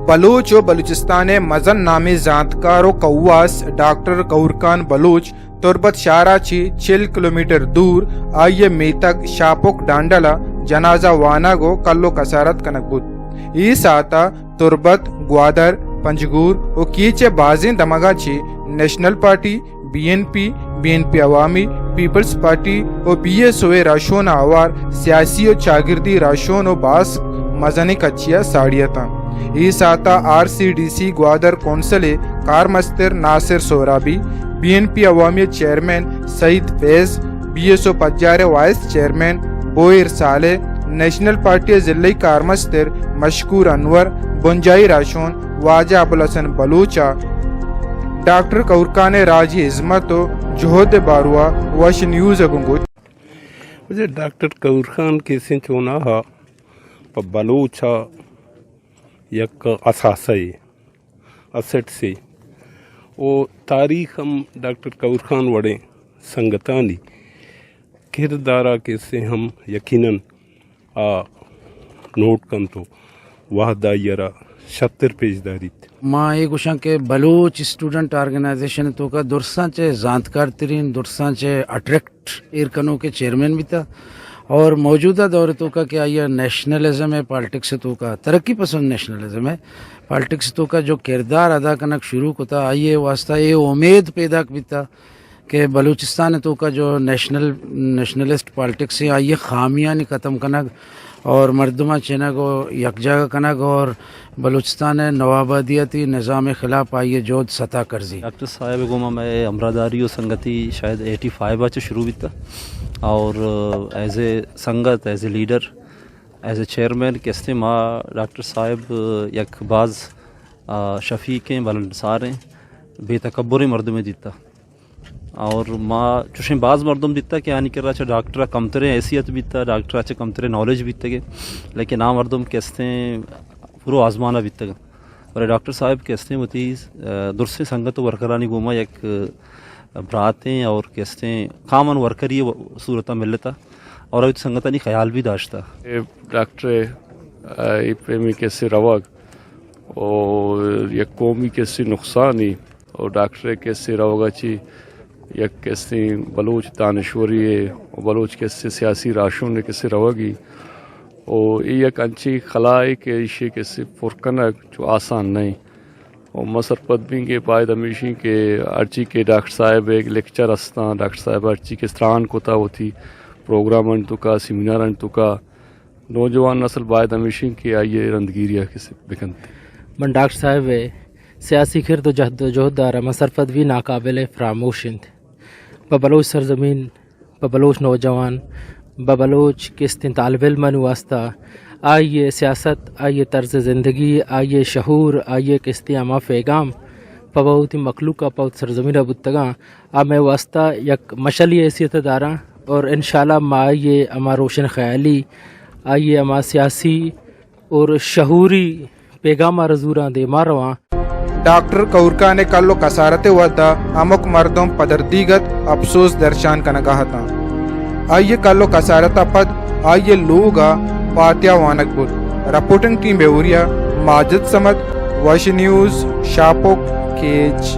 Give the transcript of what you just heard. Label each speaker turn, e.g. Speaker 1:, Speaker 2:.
Speaker 1: بلوچ و بلوچستان مزن نامی زانتکار و قواس ڈاکٹر کورکان بلوچ تربت شارہ چی 40 کلومیٹر دور آئیے میتک شاپوک ڈانڈلا جنازہ وانا گو کلو کسارت کنک بود. ای ساتا تربت گوادر پنجگور و کیچے بازیں دمگا چی national party B N P Awami peoples party و بی ایس او راشون آوار سیاسی و چاگردی راشون و باس مزنی کچیا ساڑیتا. ای ساتا R C D C Gwadar council کارمستر Nasir Sorabi, B N P Awami chairman Saeed Faiz, B S O پجارے وائس چیئرمین بوئر صالح، نیشنل پارٹی ضلعی کارمستر مشکور انور، بنجائی راشون واجہ ابوالحسن بلوچا، ڈاکٹر کورکان راجی عظمت و جہد باروا وش نیوز گنگو.
Speaker 2: مجھے ڈاکٹر کورکان کے سن چونا ہا بلوچا یک اثاثی اسٹ سے وہ تاریخ ہم ڈاکٹر کورکان وڑے سنگتانی کردارہ کے سے ہم یقیناً نوٹ کن تو وحدہ یرا 76 پیج داری
Speaker 3: ماں یہ گوشاں کہ بلوچ اسٹوڈنٹ آرگنائزیشن تو کا درساں چے زانتکار ترین درساں چے اٹریکٹ ایرکنوں کے چیئرمین بھی تھا اور موجودہ دور تو کا کیا یہ نیشنلزم ہے پالیٹکس تو کا ترقی پسند نیشنلزم ہے پالیٹکس تو کا جو کردار ادا کرنا شروع ہوتا آئیے واسطہ یہ امید پیدا بھی تھا کہ بلوچستان تو کا جو نیشنلسٹ پالیٹکس ہے آئیے خامیاں نہیں ختم کرنا اور مردمہ چینک و یکجا کنک اور بلوچستان نوآبادیاتی نظام خلاف آئیے جود سطح کرزی.
Speaker 4: ڈاکٹر صاحب گوما میں امراداری و سنگتی شاید 85 آچے شروع بھی تھا اور ایز اے سنگت as a leader as a chairman کیستے ماں ڈاکٹر صاحب یک باز شفیقیں بلندساریں بے تکبر مردمیں دیتا اور ماں چوشیں بعض مردم دیتا کہ آنی کر رہا چھا ڈاکٹر کمترے حیثیت بیتا ڈاکٹر اچھا کمترے نالج بیتا گے لیکن آ مردم کیستے پورو آزمانہ بیتا گا اور ڈاکٹر صاحب کیستے ہوتی درس سنگت و ورکرانی گوما یک براتیں اور کیستے کامن ورکری صورتہ ملتا اور ابھی سنگتانی خیال بھی داشتا.
Speaker 2: ڈاکٹر پریمی کیسے رواگ اور یک قومی کیسے نقصانی اور ڈاکٹر کیسے روگا چی یک کیسے بلوچ دانشوری ہے اور بلوچ کیسے سیاسی راشون نے کیسے روگی اور یہ یک انچی خلائی کے ایشی کیسے فرکنک جو آسان نہیں اور مسرپت بھی کے پائد ہمیشی کے ارچی کے ڈاکٹر صاحب ایک لیکچر ہستاں ڈاکٹر صاحب ارچی کے استران کو تا ہوتی پروگرام انتو کا سیمینار انتو کا نوجوان نسل باید ہمیشی کے آئیے رندگیریا کیسے بکنتے.
Speaker 5: من ڈاکٹر صاحب سیاسی خرد و جہد و جہد دارا مسرفت بھی ناقابل فراموشند ببلوچ سرزمین ببلوچ نوجوان ببلوچ کستن طالب علم واسطہ آئیے سیاست آئیے طرز زندگی آئیے شعور آئیے کستی اما پیغام پبوتی مخلوقہ پوت سرزمین بتگاں میں واسطہ یک مشلی حیثیت داراں اور انشاءاللہ ما آئیے اما روشن خیالی آئیے اما سیاسی اور شعوری پیغام رزوراں دے مارواں.
Speaker 1: ڈاکٹر کورکان نے کلو کسارت ودا امک مردم پدردیگت افسوس درشان کا نگاہ تھا. آئیے کلو کسارت پد آئیے لوگا پاتیا وانک بود. رپورٹنگ ٹیم بیوریا ماجد سمد وش نیوز شاپوک کیچ.